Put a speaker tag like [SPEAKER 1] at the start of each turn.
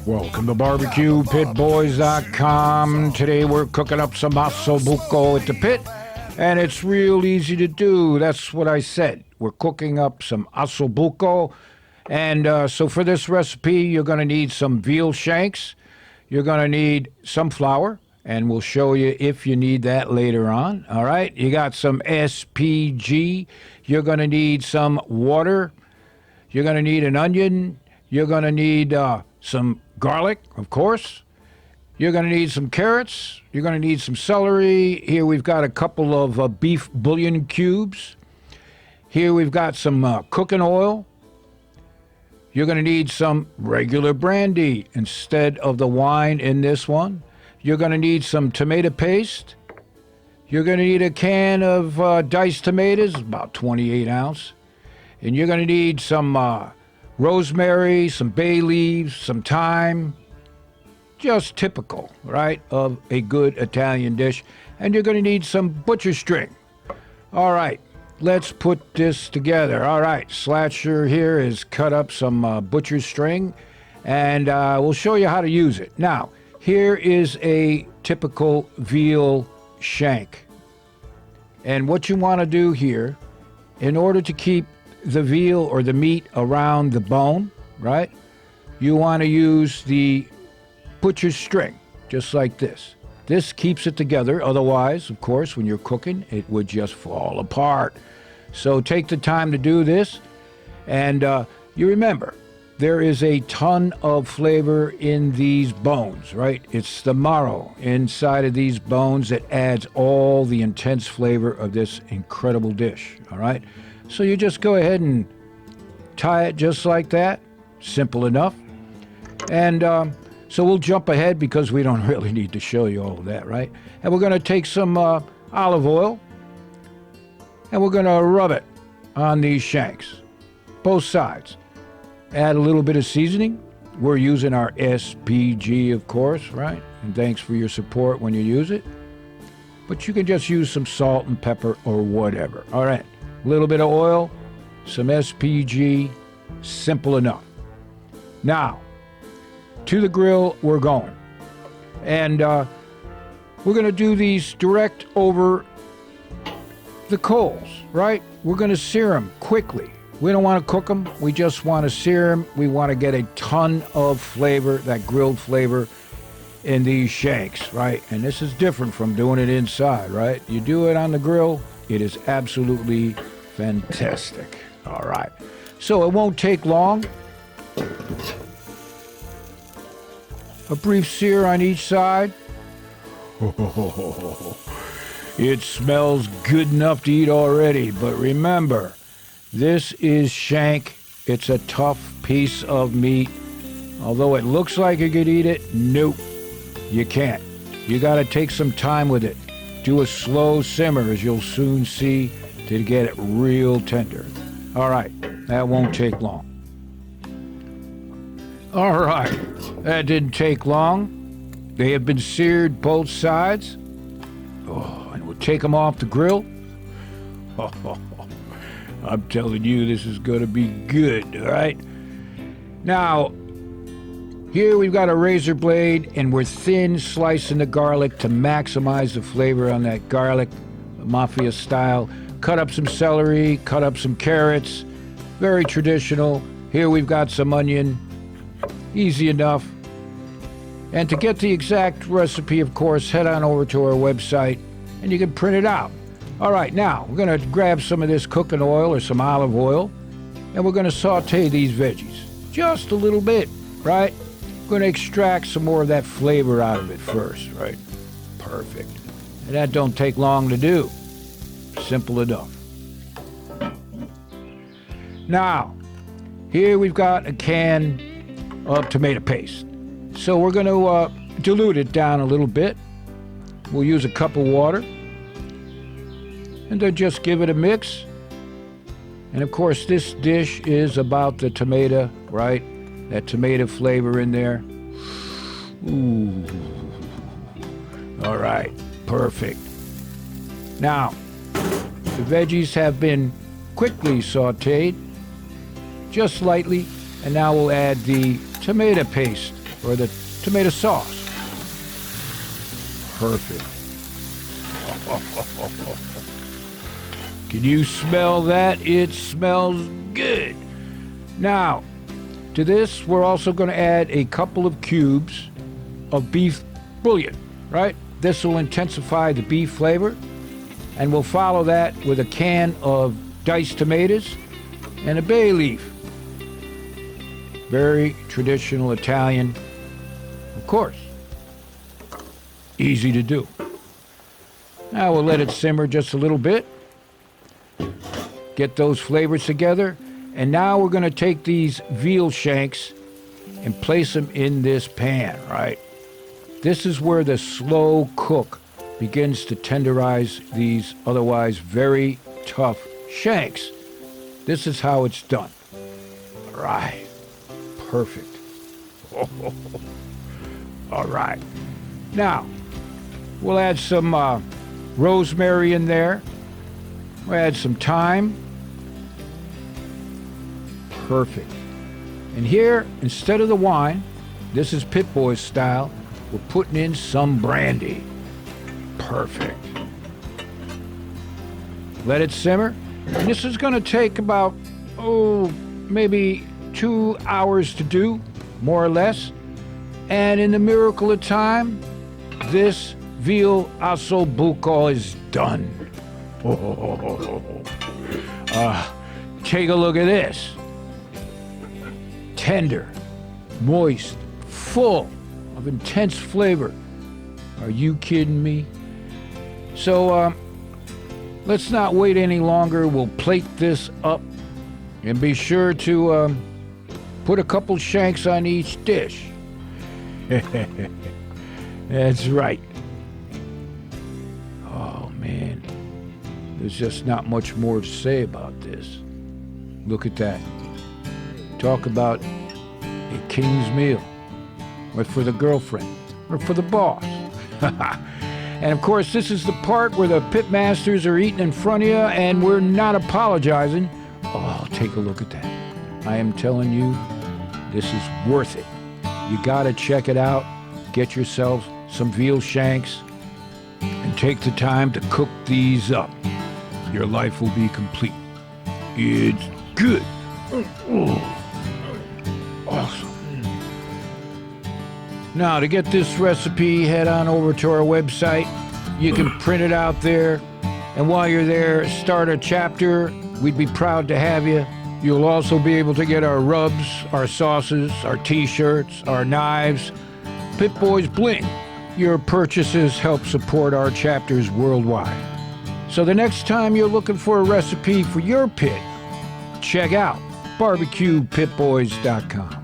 [SPEAKER 1] Welcome to BBQPitBoys.com. Today we're cooking up some Osso Buco at the pit, and it's real easy to do. That's what I said. We're cooking up some Osso Buco, and so for this recipe, you're going to need some veal shanks. You're going to need some flour, and we'll show you if you need that later on. All right, you got some SPG. You're going to need some water. You're going to need an onion. You're going to need some garlic, of course. You're going to need some carrots. You're going to need some celery. Here we've got a couple of beef bouillon cubes. Here we've got some cooking oil. You're going to need some regular brandy instead of the wine in this one. You're going to need some tomato paste. You're going to need a can of diced tomatoes, about 28 ounce. And you're going to need some rosemary, some bay leaves, some thyme. Just typical, right, of a good Italian dish. And you're going to need some butcher string. All right, let's put this together. All right, Slasher here has cut up some butcher string, and we'll show you how to use it. Now, here is a typical veal shank. And what you want to do here, in order to keep the veal or the meat around the bone, right, you want to use the butcher's string, just like this. This keeps it together. Otherwise, of course, when you're cooking, it would just fall apart. So take the time to do this. And you remember, there is a ton of flavor in these bones, right? It's the marrow inside of these bones that adds all the intense flavor of this incredible dish, all right? So you just go ahead and tie it just like that. Simple enough. And so we'll jump ahead because we don't really need to show you all of that, right? And we're going to take some olive oil, and we're going to rub it on these shanks, both sides. Add a little bit of seasoning. We're using our SPG, of course, right? And thanks for your support when you use it. But you can just use some salt and pepper or whatever. All right. A little bit of oil, some SPG, simple enough. Now, to the grill we're going. And we're going to do these direct over the coals, right? We're going to sear them quickly. We don't want to cook them. We just want to sear them. We want to get a ton of flavor, that grilled flavor in these shanks, right? And this is different from doing it inside, right? You do it on the grill, it is absolutely fantastic. All right. So it won't take long. A brief sear on each side. It smells good enough to eat already, but remember, this is shank. It's a tough piece of meat. Although it looks like you could eat it, nope, you can't. You got to take some time with it. Do a slow simmer, as you'll soon see, to get it real tender. All right, that won't take long. All right, that didn't take long. They have been seared both sides. Oh, and we'll take them off the grill. I'm telling you, this is going to be good, all right? Now, here we've got a razor blade, and we're thin slicing the garlic to maximize the flavor on that garlic, mafia style. Cut up some celery, cut up some carrots, very traditional. Here we've got some onion, easy enough. And to get the exact recipe, of course, head on over to our website, and you can print it out. All right, now we're going to grab some of this cooking oil or some olive oil, and we're going to saute these veggies just a little bit, right? We're going to extract some more of that flavor out of it first, right? Perfect. And that don't take long to do. Simple enough. Now, here we've got a can of tomato paste. So we're going to dilute it down a little bit. We'll use a cup of water. And then just give it a mix. And of course, this dish is about the tomato, right? That tomato flavor in there. Ooh. All right, perfect. Now, the veggies have been quickly sauteed, just lightly, and now we'll add the tomato paste or the tomato sauce. Perfect. Can you smell that? It smells good. Now, to this, we're also going to add a couple of cubes of beef bouillon, right? This will intensify the beef flavor, and we'll follow that with a can of diced tomatoes and a bay leaf. Very traditional Italian, of course. Easy to do. Now we'll let it simmer just a little bit. Get those flavors together. And now we're going to take these veal shanks and place them in this pan, right? This is where the slow cook begins to tenderize these otherwise very tough shanks. This is how it's done. All right. Perfect. All right. Now, we'll add some rosemary in there. We'll add some thyme. Perfect. And here, instead of the wine, this is Pit Boys style, we're putting in some brandy. Perfect. Let it simmer. And this is going to take about, maybe 2 hours to do, more or less. And in the miracle of time, this veal Osso Buco is done. Take a look at this. Tender, moist, full of intense flavor. Are you kidding me? So let's not wait any longer. We'll plate this up and be sure to put a couple shanks on each dish. That's right. Oh man, there's just not much more to say about this. Look at that. Talk about a king's meal, or for the girlfriend, or for the boss. And of course, this is the part where the pit masters are eating in front of you, and we're not apologizing. Oh, take a look at that. I am telling you, this is worth it. You gotta check it out. Get yourself some veal shanks, and take the time to cook these up. Your life will be complete. It's good. Awesome. Now, to get this recipe, head on over to our website. You can print it out there. And while you're there, start a chapter. We'd be proud to have you. You'll also be able to get our rubs, our sauces, our t-shirts, our knives, Pit Boys bling. Your purchases help support our chapters worldwide. So the next time you're looking for a recipe for your pit, check out BBQPitBoys.com.